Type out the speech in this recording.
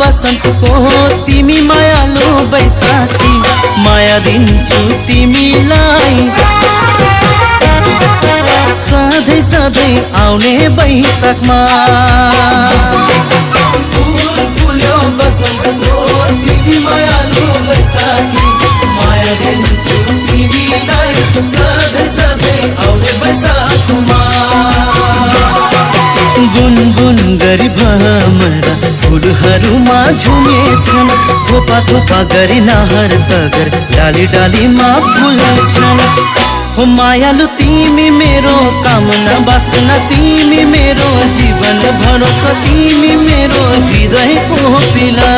बसन्तको तिमी मायालु बैसाखी माया दिन्छु तिमीलाई सधैँ सधैँ आउने बैशाखमा फुल्यो बसन्तको तिमी मायालु बैसाखी माया दिन्छु तिमीलाई सधैँ सधैँ आउने बैशाखमा गुनगुन गरी भमरा फुलहरूमा झुमेछन् थोपा थोपा गरी नहर तगर डाली डालीमा फुल्छन् हो मायालु तिमी मेरो कामना बासना तिमी मेरो जीवन भरोसा तिमी मेरो हृदयको पिला